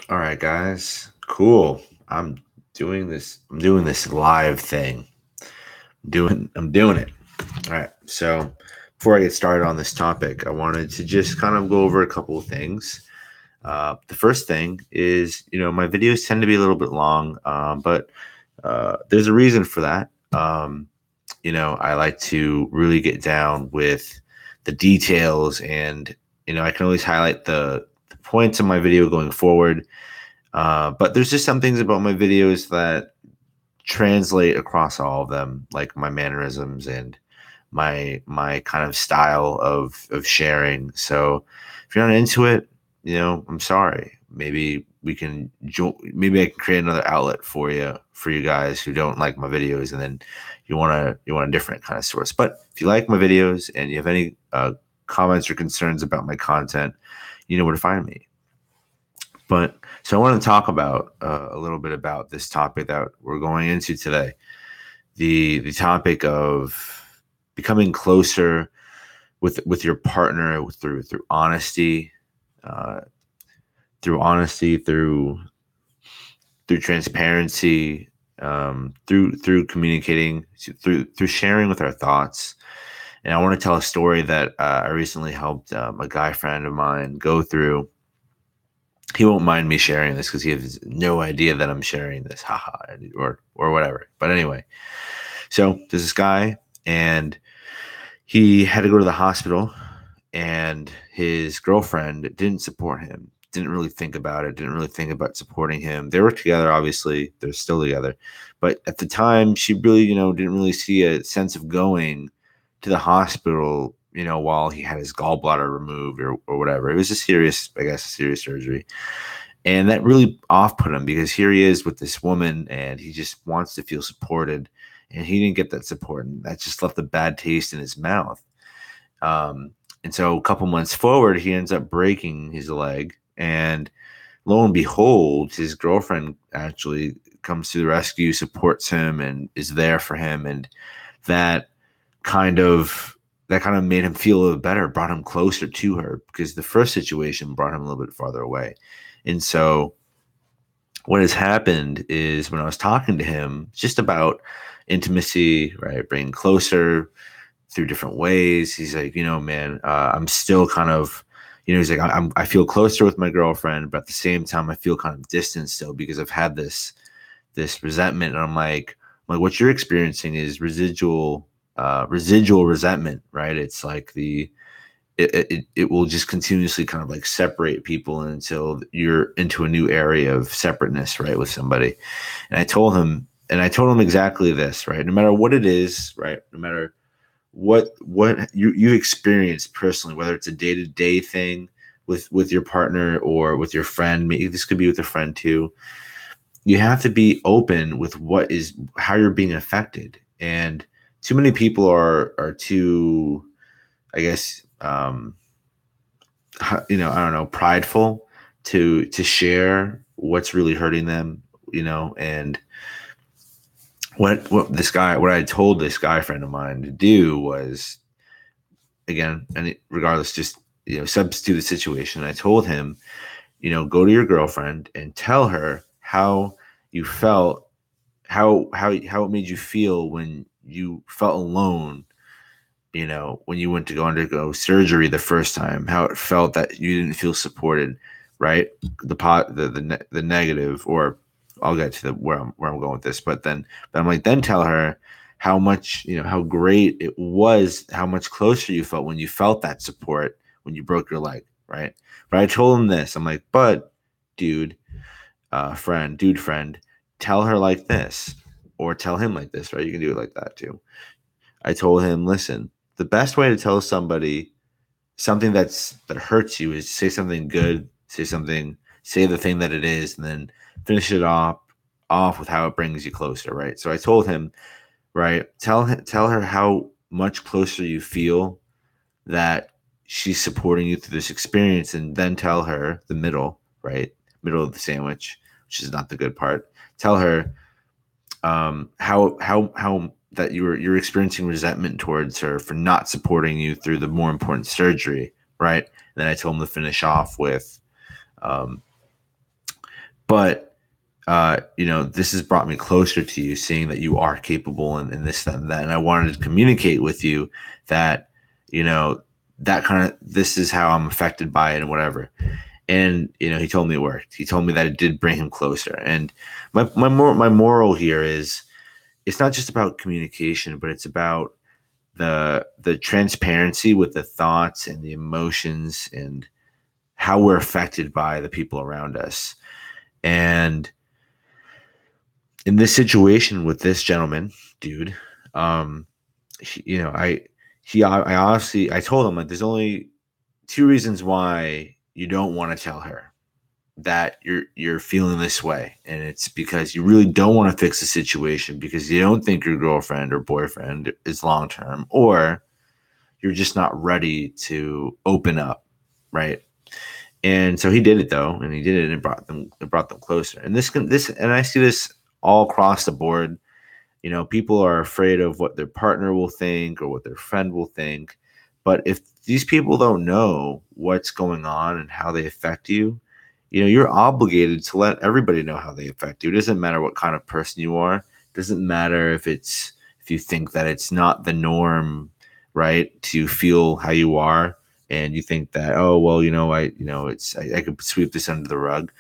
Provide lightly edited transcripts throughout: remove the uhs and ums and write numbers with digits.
All right, guys. Cool. I'm doing this live thing. I'm doing it. All right. So before I get started on this topic, I wanted to just kind of go over a couple of things. The first thing is, my videos tend to be a little bit long, but there's a reason for that. I like to really get down with the details, and I can always highlight the points of my video going forward. But there's just some things about my videos that translate across all of them, like my mannerisms and my kind of style of sharing. So if you're not into it, I'm sorry. Maybe we can maybe I can create another outlet for you guys who don't like my videos, and then you want a different kind of source. But if you like my videos and you have any comments or concerns about my content, you know where to find me. But so I want to talk about a little bit about this topic that we're going into today. The topic of becoming closer with your partner through honesty, uh, through transparency, through communicating, through sharing with our thoughts. And I want to tell a story that I recently helped a guy friend of mine go through. He won't mind me sharing this because he has no idea that I'm sharing this, haha, or whatever. But anyway, so there's this guy, and he had to go to the hospital, and his girlfriend didn't support him. Didn't really think about it. Didn't really think about supporting him. They were together, obviously. They're still together, but at the time, she really, didn't really see a sense of going to the hospital, while he had his gallbladder removed or whatever. It was a serious, I guess, a serious surgery. And that really off put him because here he is with this woman and he just wants to feel supported. And he didn't get that support. And that just left a bad taste in his mouth. And so a couple months forward, he ends up breaking his leg. And lo and behold, his girlfriend actually comes to the rescue, supports him, and is there for him. And that kind of that kind of made him feel a little better, brought him closer to her because the first situation brought him a little bit farther away. And so what has happened is when I was talking to him just about intimacy, right, bringing closer through different ways, he's like, man, I'm still kind of, he's like, I feel closer with my girlfriend, but at the same time, I feel kind of distant still because I've had this resentment, and I'm like, what you're experiencing is residual resentment, right? It's like it will just continuously kind of like separate people until you're into a new area of separateness, right, with somebody. And I told him exactly this, right? No matter what it is, right? No matter what you experience personally, whether it's a day-to-day thing with your partner or with your friend, maybe this could be with a friend too. You have to be open with how you're being affected. And too many people are too, I guess, I don't know, prideful to share what's really hurting them, and what I told this guy friend of mine to do was, again, and regardless, just substitute the situation. I told him, go to your girlfriend and tell her how you felt, how it made you feel when you felt alone, when you went to go undergo surgery the first time, how it felt that you didn't feel supported, right? The negative, or I'll get to where I'm going with this, but I'm like, then tell her how much, how great it was, how much closer you felt when you felt that support when you broke your leg, right? But I told him this, I'm like, but dude, friend, tell her like this, or tell him like this, right? You can do it like that too. I told him, listen, the best way to tell somebody something that hurts you is say something good, say the thing that it is, and then finish it off with how it brings you closer, right? So I told him, right, tell her how much closer you feel that she's supporting you through this experience, and then tell her the middle, right, middle of the sandwich, which is not the good part. Tell her how that you're experiencing resentment towards her for not supporting you through the more important surgery, right? And then I told him to finish off with, um, But this has brought me closer to you, seeing that you are capable and this, that, and that. And I wanted to communicate with you that, that kind of, this is how I'm affected by it and whatever. And, he told me it worked. He told me that it did bring him closer. And my moral here is, it's not just about communication, but it's about the transparency with the thoughts and the emotions and how we're affected by the people around us. And in this situation with this gentleman, dude, I told him, like, there's only two reasons why you don't want to tell her that you're feeling this way. And it's because you really don't want to fix the situation because you don't think your girlfriend or boyfriend is long term, or you're just not ready to open up, right? And so he did it though, and he did it, and it brought them closer. And and I see this all across the board. People are afraid of what their partner will think or what their friend will think. But if these people don't know what's going on and how they affect you, you're obligated to let everybody know how they affect you. It doesn't matter what kind of person you are. It doesn't matter if you think that it's not the norm, right, to feel how you are, and you think that, oh well, I could sweep this under the rug.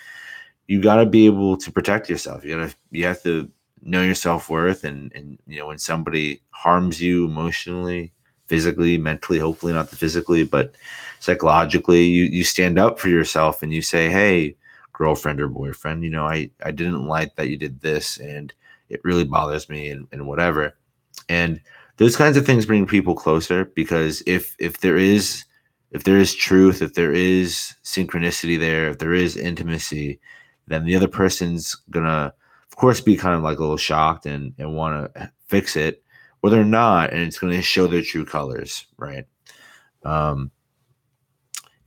You got to be able to protect yourself. You have to know your self-worth, and when somebody harms you emotionally, physically, mentally, hopefully not physically, but psychologically, you stand up for yourself and you say, hey, girlfriend or boyfriend, I didn't like that you did this, and it really bothers me, and whatever. And those kinds of things bring people closer, because if there is truth, if there is synchronicity there, if there is intimacy, then the other person's gonna, of course, be kind of like a little shocked and want to fix it, or they're not, and it's going to show their true colors, right?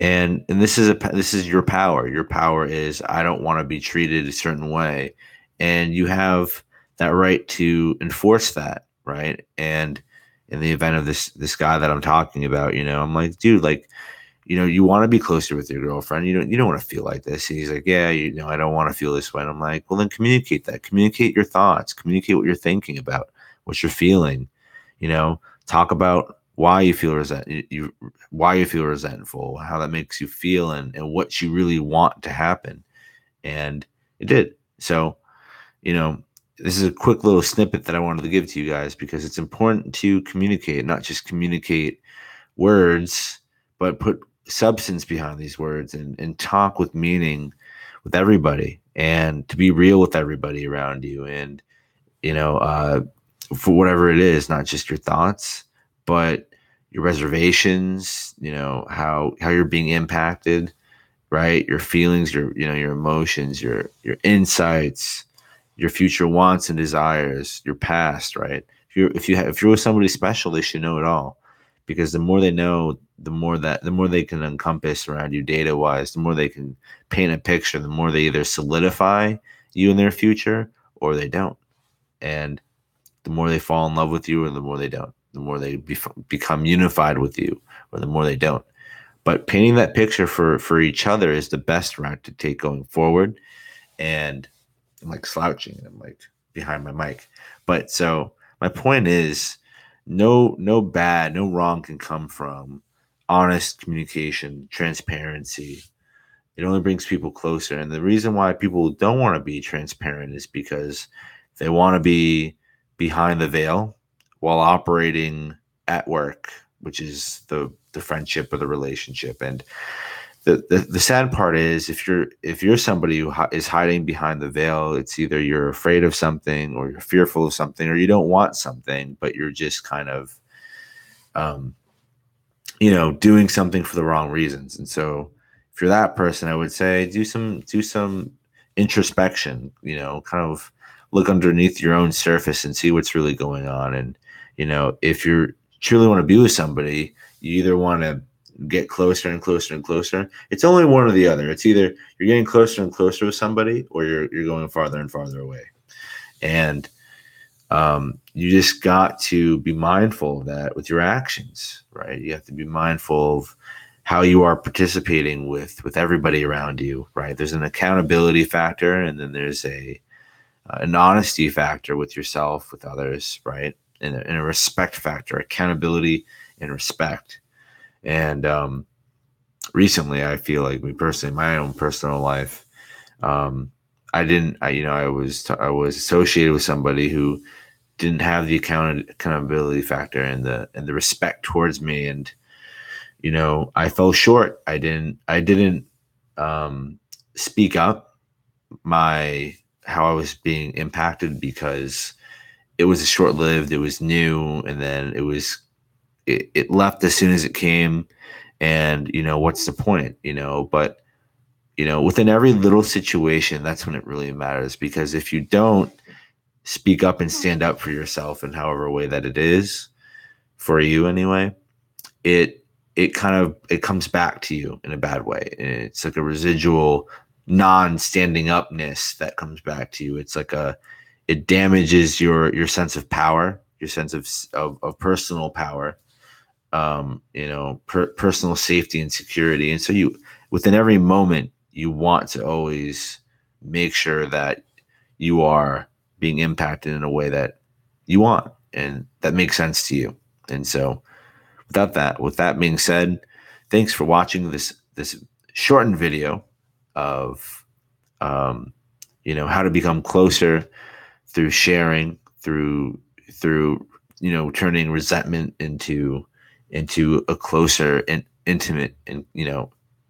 And this is your power. Your power is, I don't want to be treated a certain way, and you have that right to enforce that, right? And in the event of this guy that I'm talking about, I'm like, dude, like, you want to be closer with your girlfriend. You don't want to feel like this. And he's like, yeah, I don't want to feel this way. And I'm like, well, then communicate that. Communicate your thoughts. Communicate what you're thinking about, what you're feeling. Talk about why you feel why you feel resentful, how that makes you feel, and what you really want to happen. And it did. So, this is a quick little snippet that I wanted to give to you guys, because it's important to communicate, not just communicate words, but put substance behind these words, and talk with meaning with everybody, and to be real with everybody around you. And, for whatever it is, not just your thoughts, but your reservations, how you're being impacted, right? Your feelings, your emotions, your insights, your future wants and desires, your past, right? If you're with somebody special, they should know it all, because the more they know, the more they can encompass around you data wise, the more they can paint a picture, the more they either solidify you in their future or they don't. And the more they fall in love with you, or the more they don't, the more they become unified with you, or the more they don't. But painting that picture for each other is the best route to take going forward. And I'm like slouching, and I'm like behind my mic. But so my point is, no wrong can come from honest communication, transparency. It only brings people closer. And the reason why people don't want to be transparent is because they want to be behind the veil while operating at work, which is the friendship or the relationship. And the sad part is, if you're somebody who is hiding behind the veil, it's either you're afraid of something, or you're fearful of something, or you don't want something, but you're just kind of doing something for the wrong reasons. And so if you're that person, I would say do some introspection, kind of look underneath your own surface and see what's really going on. And if you truly want to be with somebody, you either want to get closer and closer and closer. It's only one or the other. It's either you're getting closer and closer with somebody, or you're going farther and farther away. And you just got to be mindful of that with your actions, right? You have to be mindful of how you are participating with everybody around you, right? There's an accountability factor, and then there's an honesty factor with yourself, with others, right? And a respect factor, accountability and respect. And recently, I feel like me personally, my own personal life, I didn't, I was associated with somebody who didn't have the accountability factor and the respect towards me, and I fell short. I didn't um, speak up my how I was being impacted because it was a short lived, it was new, and then it left as soon as it came. And what's the point? But within every little situation, that's when it really matters, because if you don't speak up and stand up for yourself in however way that it is for you anyway, it it comes back to you in a bad way. And it's like a residual non-standing upness that comes back to you. It's like it damages your sense of power, your sense of personal power, personal safety and security. And so you, within every moment, you want to always make sure that you are being impacted in a way that you want and that makes sense to you. And so with that being said, thanks for watching this shortened video of how to become closer through sharing, through turning resentment into a closer and intimate and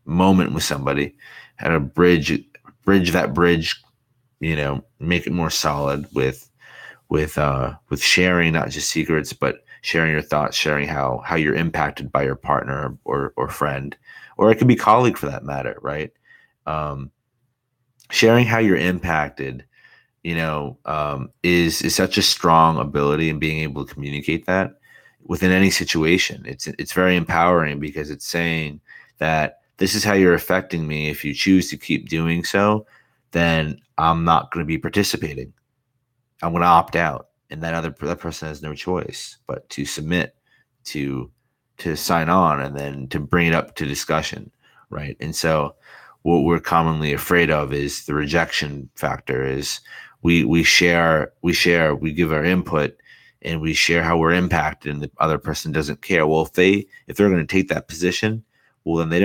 moment with somebody. How to bridge that bridge, make it more solid with sharing, not just secrets, but sharing your thoughts, sharing how you're impacted by your partner or friend, or it could be colleague for that matter, right? Um, Sharing how you're impacted, is such a strong ability in being able to communicate that within any situation. It's very empowering because it's saying that this is how you're affecting me. If you choose to keep doing so, then I'm not going to be participating. I'm going to opt out, and that person has no choice but to submit, to sign on, and then to bring it up to discussion, right? And so, what we're commonly afraid of is the rejection factor. Is we give our input, and we share how we're impacted, and the other person doesn't care. Well, if they're going to take that position, well, then they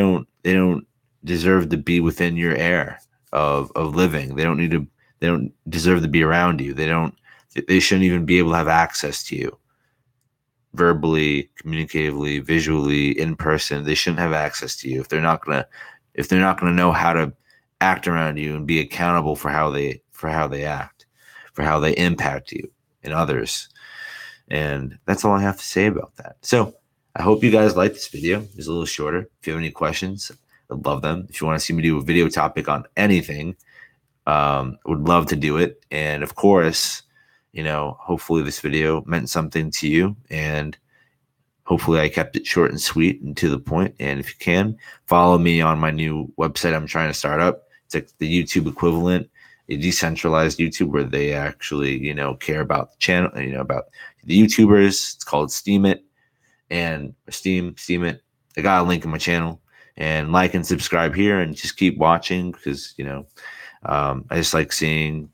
don't deserve to be within your air of living. They don't deserve to be around you. They shouldn't even be able to have access to you verbally, communicatively, visually, in person. They shouldn't have access to you if they're not gonna know how to act around you and be accountable for how they act, for how they impact you and others. And that's all I have to say about that. So I hope you guys liked this video. It's a little shorter. If you have any questions, I'd love them. If you want to see me do a video topic on anything, would love to do it. And of course, hopefully this video meant something to you, and hopefully I kept it short and sweet and to the point. And if you can, follow me on my new website I'm trying to start up. It's like the YouTube equivalent, a decentralized YouTube where they actually, care about the channel, about the YouTubers. It's called Steam It, and Steam It. I got a link in my channel, and like and subscribe here, and just keep watching because, I just like seeing,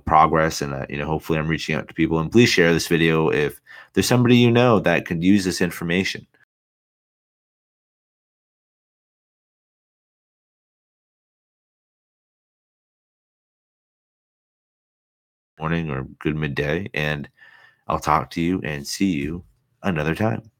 progress, and, hopefully I'm reaching out to people. And please share this video if there's somebody that could use this information. Morning or good midday, and I'll talk to you and see you another time.